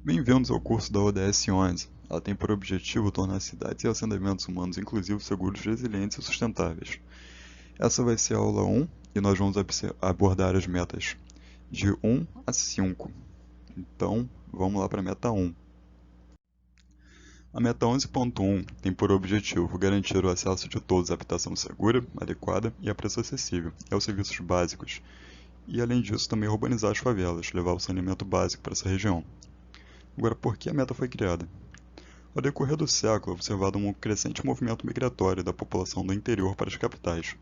Bem-vindos ao curso da ODS 11. Ela tem por objetivo tornar cidades e assentamentos humanos inclusivos, seguros, resilientes e sustentáveis. Essa vai ser a aula 1 e nós vamos abordar as metas de 1 a 5. Então, vamos lá para a meta 1. A meta 11.1 tem por objetivo garantir o acesso de todos à habitação segura, adequada e a preço acessível, e aos serviços básicos. E, além disso, também urbanizar as favelas, levar o saneamento básico para essa região. Agora, por que a meta foi criada? Ao decorrer do século, é observado um crescente movimento migratório da população do interior para as capitais.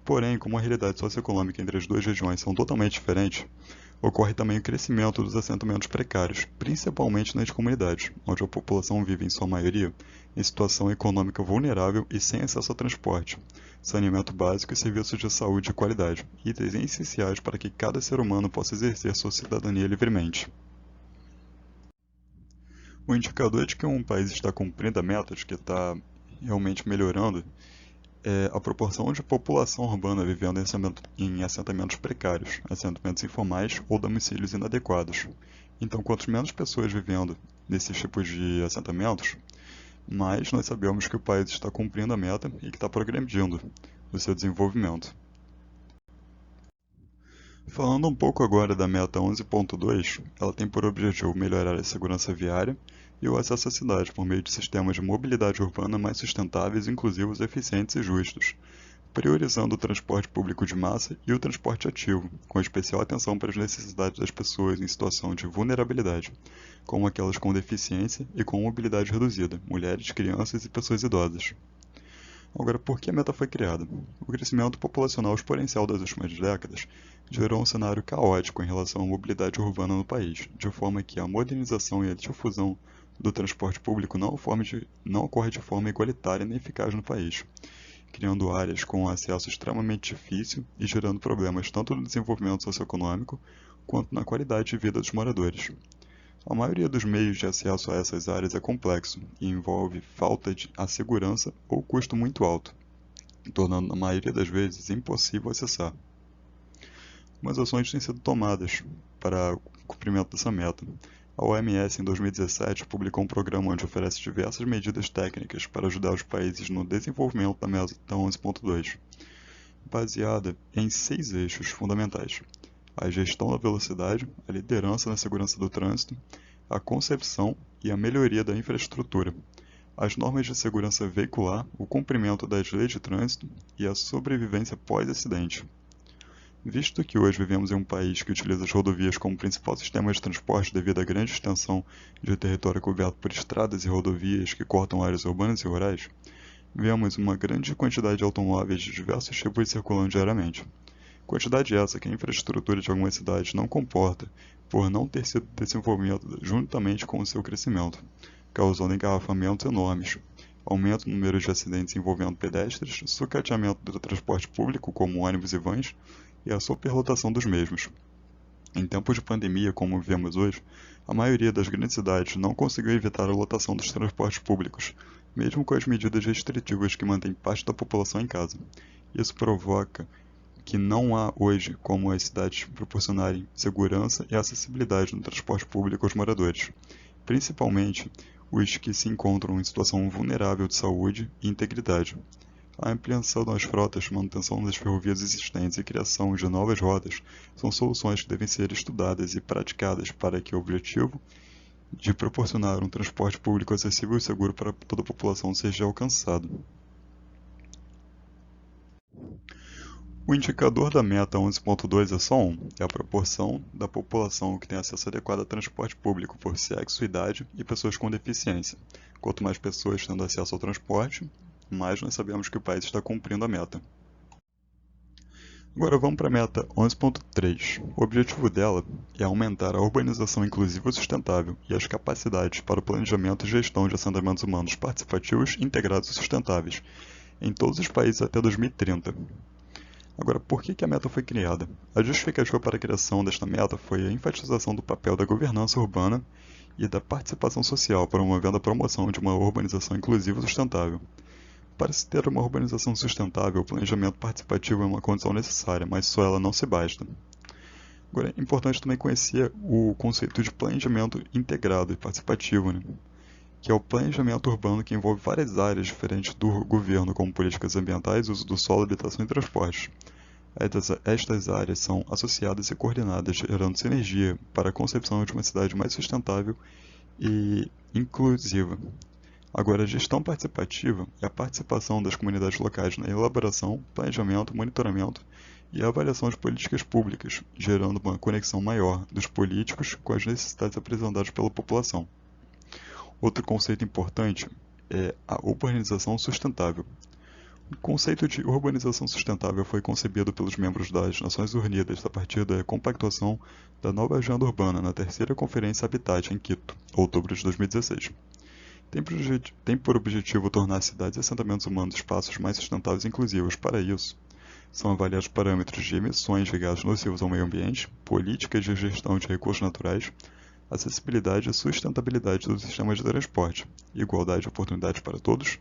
Porém, como a realidade socioeconômica entre as duas regiões são totalmente diferentes, ocorre também o crescimento dos assentamentos precários, principalmente nas comunidades, onde a população vive, em sua maioria, em situação econômica vulnerável e sem acesso a transporte, saneamento básico e serviços de saúde de qualidade, itens essenciais para que cada ser humano possa exercer sua cidadania livremente. O indicador de que um país está cumprindo a meta, de que está realmente melhorando, é a proporção de população urbana vivendo em assentamentos precários, assentamentos informais ou domicílios inadequados. Então, quanto menos pessoas vivendo nesses tipos de assentamentos, mais nós sabemos que o país está cumprindo a meta e que está progredindo no seu desenvolvimento. Falando um pouco agora da meta 11.2, ela tem por objetivo melhorar a segurança viária e o acesso à cidade por meio de sistemas de mobilidade urbana mais sustentáveis, inclusivos, eficientes e justos, priorizando o transporte público de massa e o transporte ativo, com especial atenção para as necessidades das pessoas em situação de vulnerabilidade, como aquelas com deficiência e com mobilidade reduzida, mulheres, crianças e pessoas idosas. Agora, por que a meta foi criada? O crescimento populacional exponencial das últimas décadas gerou um cenário caótico em relação à mobilidade urbana no país, de forma que a modernização e a difusão do transporte público não ocorre de forma igualitária nem eficaz no país, criando áreas com acesso extremamente difícil e gerando problemas tanto no desenvolvimento socioeconômico quanto na qualidade de vida dos moradores. A maioria dos meios de acesso a essas áreas é complexo e envolve falta de segurança ou custo muito alto, tornando, na maioria das vezes, impossível acessar. Algumas ações têm sido tomadas para o cumprimento dessa meta. A OMS, em 2017, publicou um programa onde oferece diversas medidas técnicas para ajudar os países no desenvolvimento da meta 11.2, baseada em 6 eixos fundamentais: a gestão da velocidade, a liderança na segurança do trânsito, a concepção e a melhoria da infraestrutura, as normas de segurança veicular, o cumprimento das leis de trânsito e a sobrevivência pós-acidente. Visto que hoje vivemos em um país que utiliza as rodovias como principal sistema de transporte devido à grande extensão de território coberto por estradas e rodovias que cortam áreas urbanas e rurais, vemos uma grande quantidade de automóveis de diversos tipos circulando diariamente. Quantidade essa que a infraestrutura de algumas cidades não comporta por não ter sido desenvolvida juntamente com o seu crescimento, causando engarrafamentos enormes, aumento no número de acidentes envolvendo pedestres, sucateamento do transporte público como ônibus e vans e a superlotação dos mesmos. Em tempos de pandemia, como vivemos hoje, a maioria das grandes cidades não conseguiu evitar a lotação dos transportes públicos, mesmo com as medidas restritivas que mantêm parte da população em casa. Isso provoca que não há hoje como as cidades proporcionarem segurança e acessibilidade no transporte público aos moradores, principalmente os que se encontram em situação vulnerável de saúde e integridade. A ampliação das frotas, manutenção das ferrovias existentes e criação de novas rotas são soluções que devem ser estudadas e praticadas para que o objetivo de proporcionar um transporte público acessível e seguro para toda a população seja alcançado. O indicador da meta 11.2 é só um, é a proporção da população que tem acesso adequado a transporte público por sexo, idade e pessoas com deficiência. Quanto mais pessoas tendo acesso ao transporte, mais nós sabemos que o país está cumprindo a meta. Agora vamos para a meta 11.3. O objetivo dela é aumentar a urbanização inclusiva e sustentável e as capacidades para o planejamento e gestão de assentamentos humanos participativos, integrados e sustentáveis em todos os países até 2030. Agora, por que a meta foi criada? A justificativa para a criação desta meta foi a enfatização do papel da governança urbana e da participação social, promovendo a promoção de uma urbanização inclusiva e sustentável. Para se ter uma urbanização sustentável, o planejamento participativo é uma condição necessária, mas só ela não se basta. Agora, é importante também conhecer o conceito de planejamento integrado e participativo, né? Que é o planejamento urbano que envolve várias áreas diferentes do governo, como políticas ambientais, uso do solo, habitação e transporte. Estas áreas são associadas e coordenadas, gerando sinergia para a concepção de uma cidade mais sustentável e inclusiva. Agora, a gestão participativa é a participação das comunidades locais na elaboração, planejamento, monitoramento e avaliação de políticas públicas, gerando uma conexão maior dos políticos com as necessidades apresentadas pela população. Outro conceito importante é a urbanização sustentável. O conceito de urbanização sustentável foi concebido pelos membros das Nações Unidas a partir da compactuação da nova agenda urbana na terceira Conferência Habitat em Quito, outubro de 2016. Tem por objetivo tornar cidades e assentamentos humanos espaços mais sustentáveis e inclusivos. Para isso, são avaliados parâmetros de emissões de gases nocivos ao meio ambiente, políticas de gestão de recursos naturais, acessibilidade e sustentabilidade dos sistemas de transporte, igualdade de oportunidades para todos,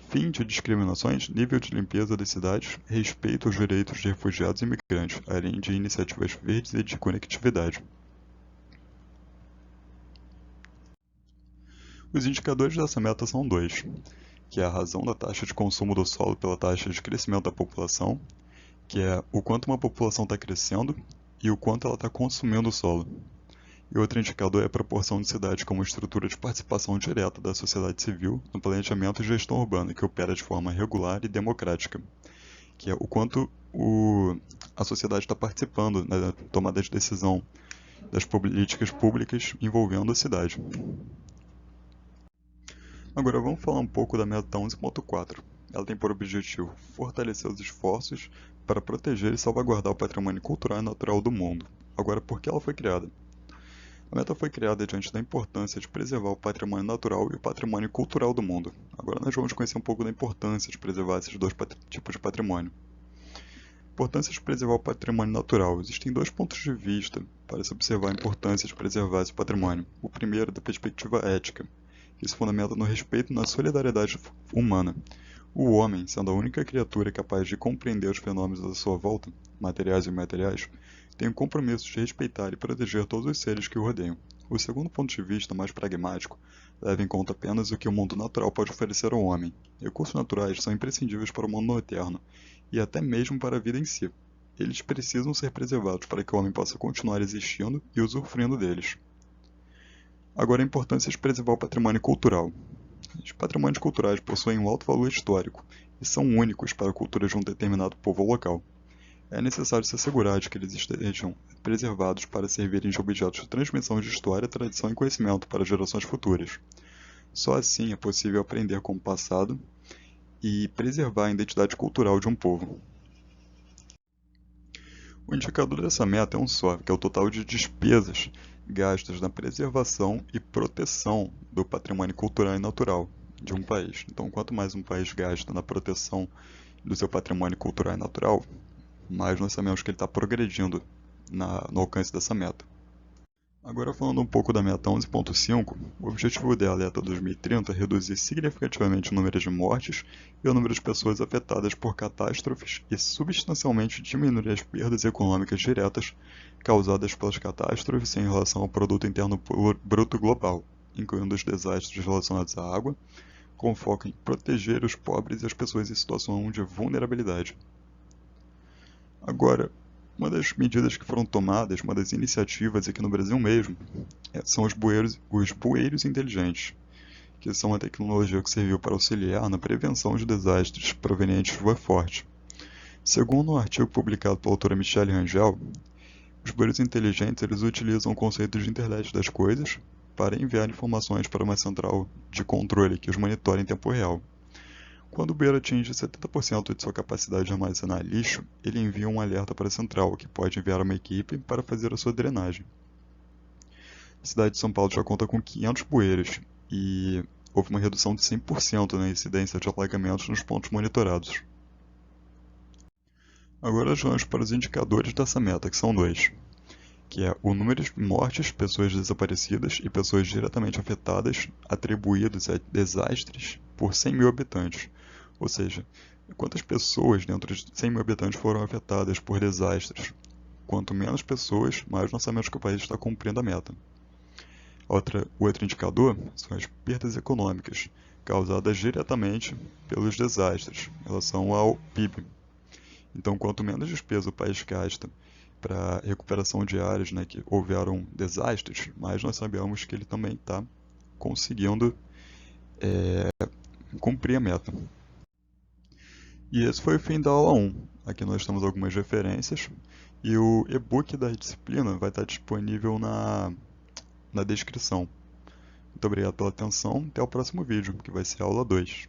fim de discriminações, nível de limpeza das cidades, respeito aos direitos de refugiados e imigrantes, além de iniciativas verdes e de conectividade. Os indicadores dessa meta são dois, que é a razão da taxa de consumo do solo pela taxa de crescimento da população, que é o quanto uma população está crescendo e o quanto ela está consumindo o solo. E outro indicador é a proporção de cidades como estrutura de participação direta da sociedade civil no planejamento e gestão urbana, que opera de forma regular e democrática, que é o quanto a sociedade está participando na tomada de decisão das políticas públicas envolvendo a cidade. Agora vamos falar um pouco da meta 11.4. Ela tem por objetivo fortalecer os esforços para proteger e salvaguardar o patrimônio cultural e natural do mundo. Agora, por que ela foi criada? A meta foi criada diante da importância de preservar o patrimônio natural e o patrimônio cultural do mundo. Agora nós vamos conhecer um pouco da importância de preservar esses dois tipos de patrimônio. Importância de preservar o patrimônio natural. Existem dois pontos de vista para se observar a importância de preservar esse patrimônio. O primeiro, da perspectiva ética, que se fundamenta no respeito e na solidariedade humana. O homem, sendo a única criatura capaz de compreender os fenômenos à sua volta, materiais e imateriais, tem o compromisso de respeitar e proteger todos os seres que o rodeiam. O segundo ponto de vista, mais pragmático, leva em conta apenas o que o mundo natural pode oferecer ao homem. Recursos naturais são imprescindíveis para o mundo eterno e até mesmo para a vida em si. Eles precisam ser preservados para que o homem possa continuar existindo e usufruindo deles. Agora, a importância de preservar o patrimônio cultural. Os patrimônios culturais possuem um alto valor histórico e são únicos para a cultura de um determinado povo ou local. É necessário se assegurar de que eles estejam preservados para servirem de objetos de transmissão de história, tradição e conhecimento para gerações futuras. Só assim é possível aprender com o passado e preservar a identidade cultural de um povo. O indicador dessa meta é um só, que é o total de despesas gastas na preservação e proteção do patrimônio cultural e natural de um país. Então, quanto mais um país gasta na proteção do seu patrimônio cultural e natural, mais nós sabemos que ele está progredindo no alcance dessa meta. Agora, falando um pouco da meta 11.5, o objetivo dela é até 2030 reduzir significativamente o número de mortes e o número de pessoas afetadas por catástrofes e substancialmente diminuir as perdas econômicas diretas causadas pelas catástrofes em relação ao produto interno bruto global, incluindo os desastres relacionados à água, com foco em proteger os pobres e as pessoas em situação de vulnerabilidade. Agora, uma das medidas que foram tomadas, uma das iniciativas aqui no Brasil mesmo, são os bueiros inteligentes, que são uma tecnologia que serviu para auxiliar na prevenção de desastres provenientes de chuva forte. Segundo um artigo publicado pela autora Michelle Rangel, os bueiros inteligentes eles utilizam o conceito de internet das coisas para enviar informações para uma central de controle que os monitora em tempo real. Quando o bueiro atinge 70% de sua capacidade de armazenar lixo, ele envia um alerta para a central, que pode enviar uma equipe para fazer a sua drenagem. A cidade de São Paulo já conta com 500 bueiros e houve uma redução de 100% na incidência de alagamentos nos pontos monitorados. Agora vamos para os indicadores dessa meta, que são dois, que é o número de mortes, pessoas desaparecidas e pessoas diretamente afetadas atribuídos a desastres por 100 mil habitantes. Ou seja, quantas pessoas dentro de 100 mil habitantes foram afetadas por desastres, quanto menos pessoas, mais nós sabemos que o país está cumprindo a meta. O outro indicador são as perdas econômicas, causadas diretamente pelos desastres, em relação ao PIB. Então, quanto menos despesa o país gasta para recuperação de áreas, né, que houveram desastres, mais nós sabemos que ele também está conseguindo cumprir a meta. E esse foi o fim da aula 1. Aqui nós temos algumas referências e o e-book da disciplina vai estar disponível na descrição. Muito obrigado pela atenção, até o próximo vídeo, que vai ser a aula 2.